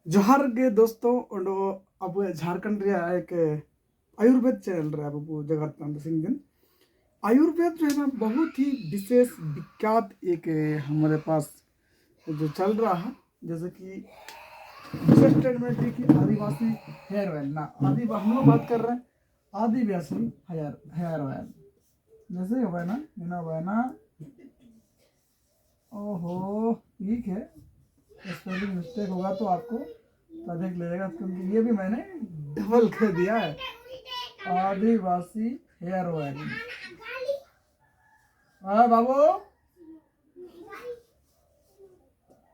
जोहार गे दोस्तों और अब झारखंड रे एक आयुर्वेद चैनल रहा अब जगह सिंह दिन आयुर्वेद जो है ना बहुत ही विशेष विख्यात एक हमारे पास जो चल रहा है। जैसे कि विशेष ट्रीटमेंट की आदिवासी हेयर ऑयल ना हम लोग बात कर रहे हैं आदिवासी हेयर ऑयल। जैसे हुआ है ना हुआ है ना। ओहो ठीक है, स्पेलिंग मिस्टेक होगा तो आपको अधिक लगेगा क्योंकि ये भी मैंने डबल कर दिया है। आदिवासी हेयर ऑयल। हाँ बाबू,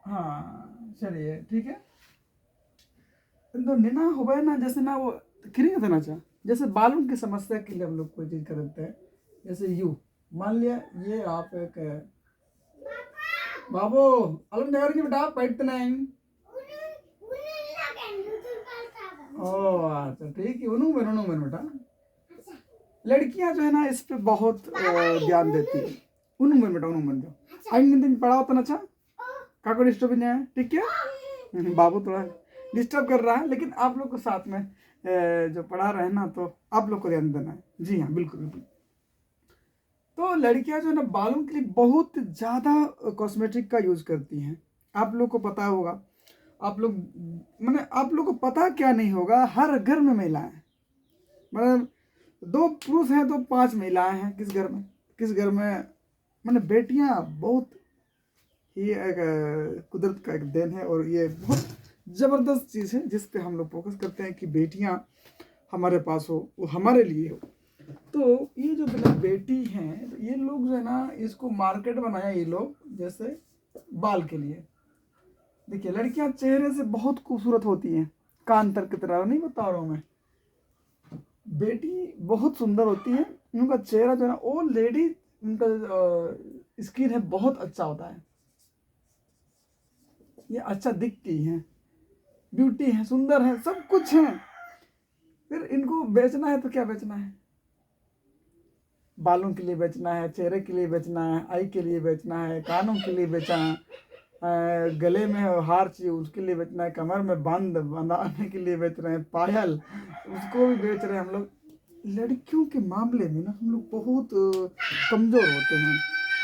हाँ चलिए ठीक है। तो निना हो ना जैसे ना वो क्रिंग देना चाह जैसे बालों की समस्या के लिए हम लोग कोई चीज करते हैं। जैसे यू मान लिया ये आप एक बाबू अलग नगर की बेटा बैठते नहीं। ओ अच्छा ठीक है, उन्होंने बेटा लड़कियां जो है ना इस पे बहुत ध्यान देती है। उन्होंने बेटा उन्होंने जो आई दिन पढ़ा होता ना। अच्छा काको डिस्टर्ब नहीं है ठीक है। बाबू थोड़ा डिस्टर्ब कर रहा है लेकिन आप लोग को साथ में जो पढ़ा रहे हैं ना तो आप लोग को ध्यान देना है। जी हाँ बिल्कुल बिल्कुल। तो लड़कियां जो है ना बालों के लिए बहुत ज़्यादा कॉस्मेटिक का यूज़ करती हैं। आप लोग को पता होगा। आप लोग मैंने आप लोग को पता क्या नहीं होगा, हर घर में महिलाएं मतलब 2 पुरुष हैं तो 5 महिलाएं हैं किस घर में मैंने बेटियां बहुत ही एक कुदरत का एक देन है और ये बहुत ज़बरदस्त चीज़ है जिस पे हम लोग फोकस करते हैं कि बेटियां हमारे पास हो, वो हमारे लिए हो। तो ये जो मेरी बेटी हैं तो ये लोग जो है ना इसको मार्केट बनाया ये लोग जैसे बाल के लिए। देखिए लड़कियां चेहरे से बहुत खूबसूरत होती हैं, कान तक की तरह नहीं बता रहा हूँ मैं। बेटी बहुत सुंदर होती है, उनका चेहरा जो है ना वो लेडी उनका स्किन है बहुत अच्छा होता है। ये अच्छा दिखती है, ब्यूटी है, सुंदर है, सब कुछ है। फिर इनको बेचना है तो क्या बेचना है? बालों के लिए बेचना है, चेहरे के लिए बेचना है, आई के लिए बेचना है, कानों के लिए बेचा है, गले में हार चाहिए उसके लिए बेचना है, कमर में बंधाने के लिए बेच रहे हैं, पायल उसको भी बेच रहे हैं हम लोग। लड़कियों के मामले में ना हम लोग बहुत कमज़ोर होते हैं।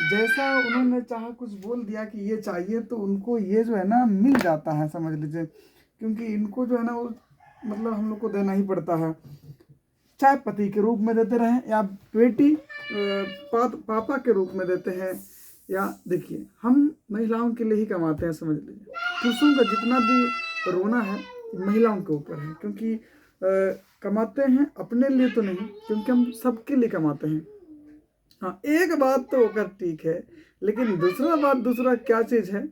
जैसा उन्होंने चाहा कुछ बोल दिया कि ये चाहिए तो उनको ये जो है ना मिल जाता है, समझ लीजिए। क्योंकि इनको जो है ना वो मतलब हम लोग को देना ही पड़ता है, चाहे पति के रूप में देते रहें या बेटी पापा के रूप में देते हैं। या देखिए हम महिलाओं के लिए ही कमाते हैं, समझ लीजिए। पुरुषों का जितना भी रोना है महिलाओं के ऊपर है क्योंकि कमाते हैं अपने लिए तो नहीं, क्योंकि हम सबके लिए कमाते हैं। हाँ एक बात तो होकर ठीक है, लेकिन दूसरा क्या चीज़ है।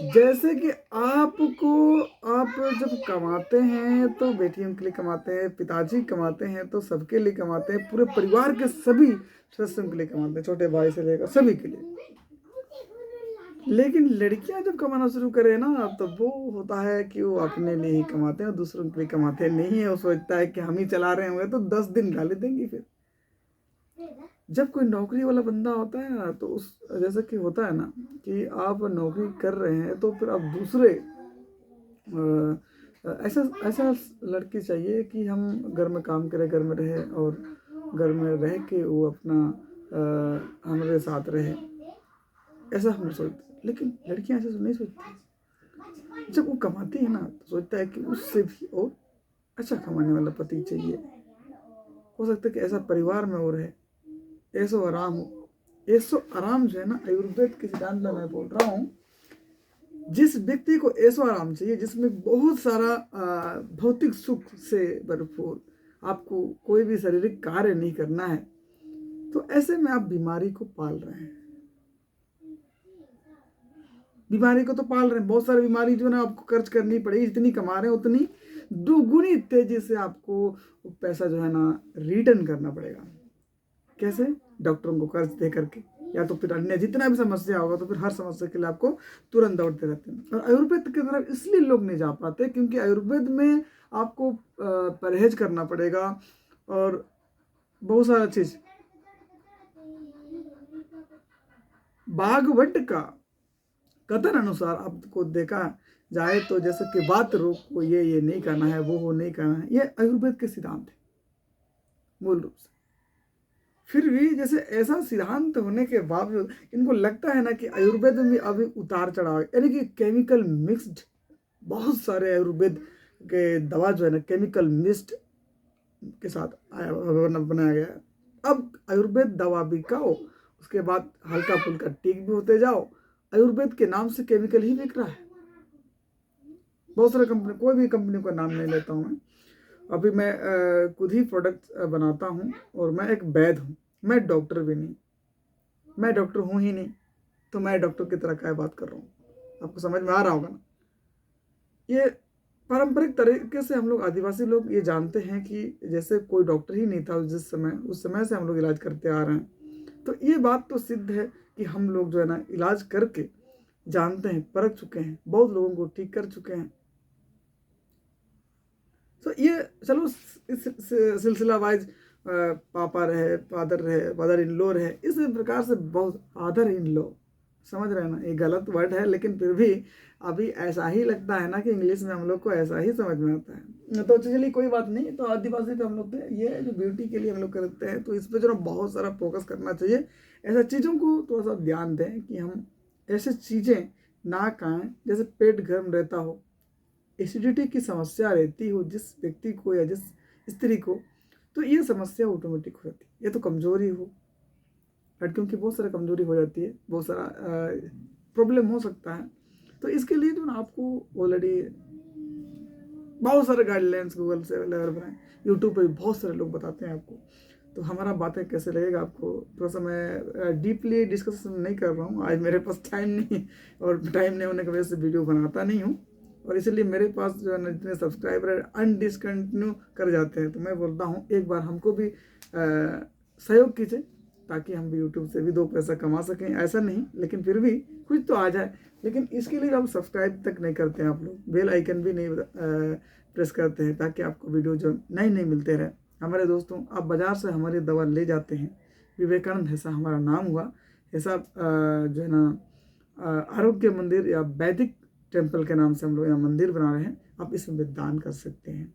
जैसे कि आपको आप जब कमाते हैं तो बेटियों के लिए कमाते हैं, पिताजी कमाते हैं तो सबके लिए कमाते हैं, पूरे परिवार के सभी सदस्यों के लिए कमाते हैं, छोटे भाई से लेकर सभी के लिए। लेकिन लड़कियां जब कमाना शुरू करें ना तो वो होता है कि वो अपने लिए ही कमाते हैं और दूसरों के लिए कमाते नहीं है। वो सोचता है कि हम ही चला रहे होंगे तो 10 दिन गाली देंगी। फिर जब कोई नौकरी वाला बंदा होता है ना तो उस जैसे कि होता है ना कि आप नौकरी कर रहे हैं तो फिर आप दूसरे ऐसा ऐसा लड़की चाहिए कि हम घर में काम करें, घर में रहे और घर में रह के वो अपना हमारे साथ रहे, ऐसा हम सोचते हैं। लेकिन लड़कियां ऐसा नहीं सोचती। जब वो कमाती है ना तो सोचता है कि उससे भी और अच्छा कमाने वाला पति चाहिए। हो सकता है कि ऐसा परिवार में हो रहे, ऐसो आराम हो। ऐसो आराम जो है ना आयुर्वेद के सिद्धांत में मैं बोल रहा हूँ, जिस व्यक्ति को ऐसो आराम चाहिए जिसमें बहुत सारा भौतिक सुख से भरपूर, आपको कोई भी शारीरिक कार्य नहीं करना है, तो ऐसे में आप बीमारी को पाल रहे हैं। बीमारी को तो पाल रहे हैं, बहुत सारी बीमारी जो है ना आपको खर्च करनी पड़ेगी, जितनी कमा रहे हैं उतनी दुगुनी तेजी से आपको पैसा जो है ना रिटर्न करना पड़ेगा। कैसे? डॉक्टरों को कर्ज दे करके, या तो फिर अन्य जितना भी समस्या होगा तो फिर हर समस्या के लिए आपको तुरंत दौड़ते रहते हैं। और आयुर्वेद की तरफ इसलिए लोग नहीं जा पाते क्योंकि आयुर्वेद में आपको परहेज करना पड़ेगा और बहुत सारा चीज। बाघवट का कथन अनुसार आपको देखा जाए तो जैसे कि बात रोग को ये नहीं करना है, वो नहीं करना है, ये आयुर्वेद के सिद्धांत है मूल रूप से। फिर भी जैसे ऐसा सिद्धांत होने के बावजूद इनको लगता है ना कि आयुर्वेद में भी अभी उतार चढ़ाव, यानी कि केमिकल मिक्स्ड बहुत सारे आयुर्वेद के दवा जो है ना केमिकल मिक्स्ड के साथ बनाया गया है। अब आयुर्वेद दवा भी खाओ, उसके बाद हल्का फुल्का ठीक भी होते जाओ, आयुर्वेद के नाम से केमिकल ही बिक रहा है। बहुत सारे कंपनी, कोई भी कंपनी का नाम नहीं लेता हूँ मैं। अभी मैं खुद ही प्रोडक्ट बनाता हूँ और मैं एक वैद्य हूँ, मैं डॉक्टर भी नहीं, मैं डॉक्टर हूँ ही नहीं, तो मैं डॉक्टर की तरह क्या बात कर रहा हूँ, आपको समझ में आ रहा होगा ना। ये पारंपरिक तरीके से हम लोग आदिवासी लोग ये जानते हैं कि जैसे कोई डॉक्टर ही नहीं था जिस समय, उस समय से हम लोग इलाज करते आ रहे हैं। तो ये बात तो सिद्ध है कि हम लोग जो है ना इलाज करके जानते हैं, परख चुके हैं, बहुत लोगों को ठीक कर चुके हैं। तो ये चलो इस सिलसिला वाइज पापा रहे, फादर इन लॉ रहे, इस प्रकार से बहुत फादर इन लॉ, समझ रहे हैं ना, ये गलत वर्ड है लेकिन फिर भी अभी ऐसा ही लगता है ना कि इंग्लिश में हम लोग को ऐसा ही समझ में आता है। तो चलिए कोई बात नहीं। तो आदिवासी पे हम लोग पे ये जो ब्यूटी के लिए हम लोग करते हैं, तो इस पर जो ना बहुत सारा फोकस करना चाहिए। ऐसा चीज़ों को थोड़ा सा ध्यान दें कि हम ऐसे चीज़ें ना खाएं जैसे पेट गर्म रहता हो, एसिडिटी की समस्या रहती हो जिस व्यक्ति को या जिस स्त्री को, तो ये समस्या ऑटोमेटिक हो जाती है। ये तो कमजोरी हो, लड़कियों की बहुत सारी कमजोरी हो जाती है, बहुत सारा प्रॉब्लम हो सकता है। तो इसके लिए जो ना आपको ऑलरेडी बहुत सारे गाइडलाइंस गूगल से अवेलेबल बनाए, यूट्यूब पर भी बहुत सारे लोग बताते हैं आपको। तो हमारा बातें कैसे लगेगा आपको, थोड़ा सा मैं डीपली डिस्कशन नहीं कर रहा हूँ, आज मेरे पास टाइम नहीं, और टाइम नहीं होने की वजह से वीडियो बनाता नहीं हूँ, और इसलिए मेरे पास जो है ना जितने सब्सक्राइबर अनडिसकंटिन्यू कर जाते हैं। तो मैं बोलता हूँ एक बार हमको भी सहयोग कीजिए ताकि हम भी यूट्यूब से भी 2 पैसा कमा सकें। ऐसा नहीं, लेकिन फिर भी कुछ तो आ जाए। लेकिन इसके लिए आप सब्सक्राइब तक नहीं करते हैं, आप लोग बेल आइकन भी नहीं प्रेस करते हैं ताकि आपको वीडियो जो नई मिलते रहे। हमारे दोस्तों, आप बाज़ार से हमारी दवा ले जाते हैं, विवेकानंद ऐसा हमारा नाम हुआ, ऐसा जो है ना आरोग्य मंदिर या वैदिक टेम्पल के नाम से हम लोग यहाँ मंदिर बना रहे हैं, आप इसमें भी दान कर सकते हैं।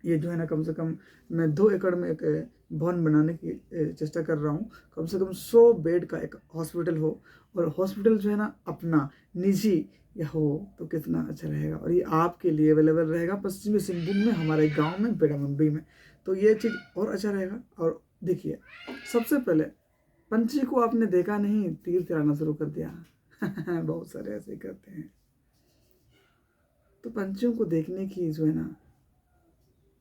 ये जो है ना कम से कम मैं 2 एकड़ में एक भवन बनाने की चेष्टा कर रहा हूँ। कम से कम 100 बेड का एक हॉस्पिटल हो, और हॉस्पिटल जो है ना अपना निजी या हो तो कितना अच्छा रहेगा, और ये आपके लिए अवेलेबल रहेगा पश्चिमी सिंहभूम में, हमारे गांव में, बेड़ामंडी में। तो ये चीज़ और अच्छा रहेगा। और देखिए, सबसे पहले पंछी को आपने देखा नहीं, तीर चलाना शुरू कर दिया बहुत सारे ऐसे ही करते हैं। तो पंछियों को देखने की जो है ना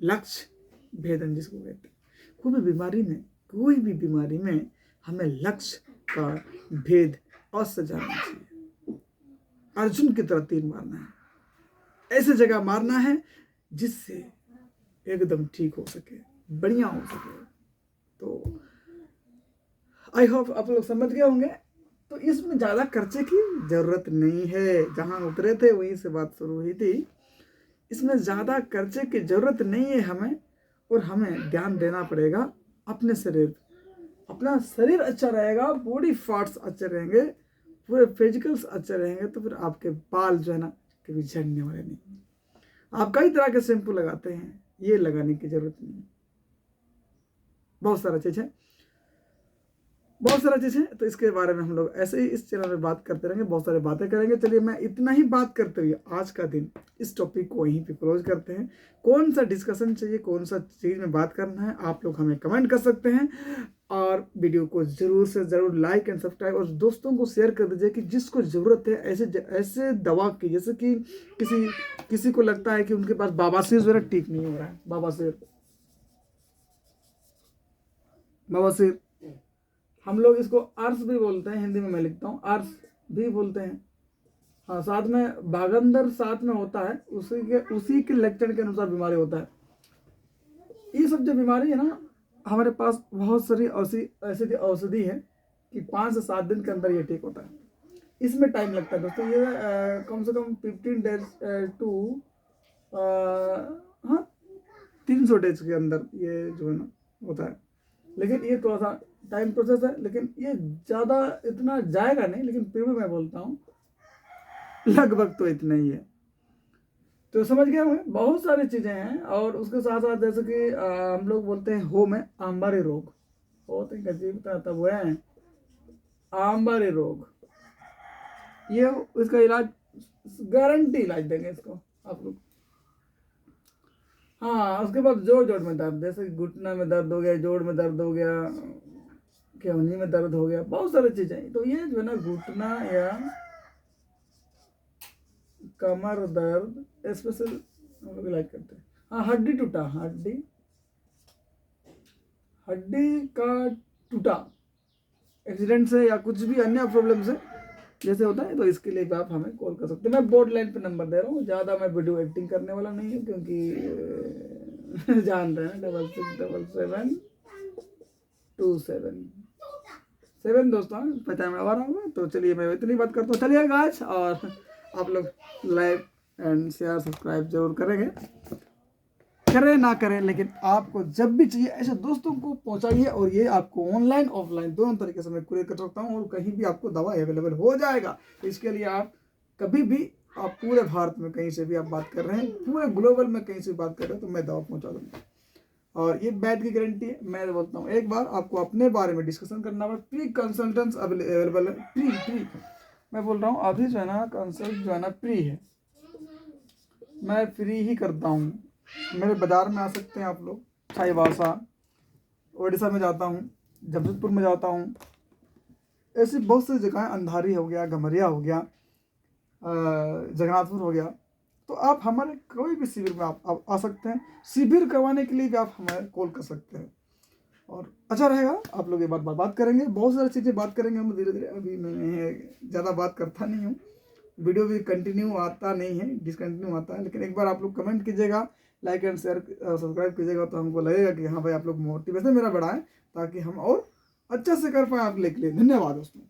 लक्ष्य भेदन जिसको कहते हैं, कोई भी बीमारी में हमें लक्ष्य का भेद अवश्य जानना चाहिए। अर्जुन की तरह तीर मारना है, ऐसे जगह मारना है जिससे एकदम ठीक हो सके, बढ़िया हो सके। तो आई होप आप लोग समझ गए होंगे। तो इसमें ज़्यादा खर्चे की ज़रूरत नहीं है, जहाँ उतरे थे वहीं से बात शुरू हुई थी। इसमें ज़्यादा खर्चे की ज़रूरत नहीं है हमें, और हमें ध्यान देना पड़ेगा अपने शरीर। अपना शरीर अच्छा रहेगा, बॉडी पार्ट्स अच्छे रहेंगे, पूरे फिजिकल्स अच्छे रहेंगे, तो फिर आपके बाल जो है ना कभी झड़ने वाले नहीं। आप कई तरह के शैम्पू लगाते हैं, ये लगाने की ज़रूरत नहीं। बहुत सारा चीज़ है, तो इसके बारे में हम लोग ऐसे ही इस चैनल में बात करते रहेंगे, बहुत सारी बातें करेंगे। चलिए मैं इतना ही बात करते हुए आज का दिन इस टॉपिक को वहीं पे क्लोज करते हैं। कौन सा डिस्कशन चाहिए, कौन सा चीज़ में बात करना है, आप लोग हमें कमेंट कर सकते हैं, और वीडियो को ज़रूर से ज़रूर लाइक एंड सब्सक्राइब, और दोस्तों को शेयर कर दीजिए कि जिसको ज़रूरत है ऐसे दवा की, जैसे कि किसी को लगता है कि उनके पास बवासीर जो है ठीक नहीं हो रहा है, बवासीर हम लोग इसको अर्स भी बोलते हैं, हिंदी में मैं लिखता हूँ अर्स भी बोलते हैं। हाँ, साथ में भागंदर साथ में होता है, उसी के लक्षण के अनुसार बीमारी होता है। ये सब जो बीमारी है ना, हमारे पास बहुत सारी ऐसी औषधि है कि 5 से 7 दिन के अंदर ये ठीक होता है। इसमें टाइम लगता है दोस्तों, ये कम से कम 15 डेज टू 300 डेज के अंदर ये जो है ना होता है। लेकिन ये थोड़ा सा टाइम प्रोसेस है, लेकिन ये ज़्यादा इतना जाएगा नहीं, लेकिन फिर भी मैं बोलता हूँ लगभग तो इतना ही है। तो समझ गए होंगे, बहुत सारी चीज़ें हैं। और उसके साथ साथ जैसे कि हम लोग बोलते हैं हो में आंबारी रोग, बहुत ही अजीब तरह वो है आंबारी रोग, ये इसका इलाज गारंटी इलाज देंगे इसको आप लोग। हाँ, उसके बाद जोड़ जोड़ में दर्द, जैसे घुटना में दर्द हो गया, जोड़ में दर्द हो गया, केवनी में दर्द हो गया, बहुत सारी चीज़ें। तो ये जो है ना घुटना या कमर दर्द स्पेशल हम लोग इलाज करते हैं। हाँ, हड्डी टूटा, हड्डी का टूटा एक्सीडेंट से या कुछ भी अन्य प्रॉब्लम से जैसे होता है, तो इसके लिए भी आप हमें कॉल कर सकते हैं। मैं बोर्ड लाइन पे नंबर दे रहा हूँ, ज़्यादा मैं वीडियो एडिटिंग करने वाला नहीं हूँ, क्योंकि जान रहे हैं 667727 दोस्तों, पता मैं आ रहा हूँ। तो चलिए मैं इतनी बात करता हूँ, चलिए गाइस, और आप लोग लाइक एंड शेयर सब्सक्राइब जरूर करेंगे, करें ना करें, लेकिन आपको जब भी चाहिए ऐसे दोस्तों को पहुंचाइए। और ये आपको ऑनलाइन ऑफलाइन दोनों तरीके से मैं कुरियर कर सकता हूँ, और कहीं भी आपको दवा अवेलेबल हो जाएगा। तो इसके लिए आप कभी भी, आप पूरे भारत में कहीं से भी आप बात कर रहे हैं, पूरे ग्लोबल में कहीं से बात कर रहे हैं, तो मैं दवा पहुँचा दूँगा। और ये बैद की गारंटी है। मैं बोलता हूँ, एक बार आपको अपने बारे में डिस्कशन करना है, प्री कंसल्टेंस अवेलेबल है, प्री मैं बोल रहा हूँ, अभी जो है ना कंसल्ट जो है ना फ्री है, मैं फ्री ही करता हूँ। मेरे बाज़ार में आ सकते हैं आप लोग, चाईबासा, ओडिशा में जाता हूँ, जमशेदपुर में जाता हूँ, ऐसी बहुत सी जगह, अंधारी हो गया, गमरिया हो गया, जगन्नाथपुर हो गया। तो आप हमारे कोई भी शिविर में आप आ सकते हैं। शिविर करवाने के लिए भी आप हमें कॉल कर सकते हैं, और अच्छा रहेगा। आप लोग ये बात करेंगे, बहुत सारी चीज़ें बात करेंगे हम धीरे धीरे। अभी मैं ज़्यादा बात करता नहीं हूँ, वीडियो भी कंटिन्यू आता नहीं है, डिसकंटिन्यू आता है। लेकिन एक बार आप लोग कमेंट कीजिएगा, लाइक एंड शेयर सब्सक्राइब कीजिएगा, तो हमको लगेगा कि हाँ भाई, आप लोग मोटिवेशन मेरा बढ़ाएं, ताकि हम और अच्छे से कर पाएँ आप लोग के लिए। धन्यवाद दोस्तों।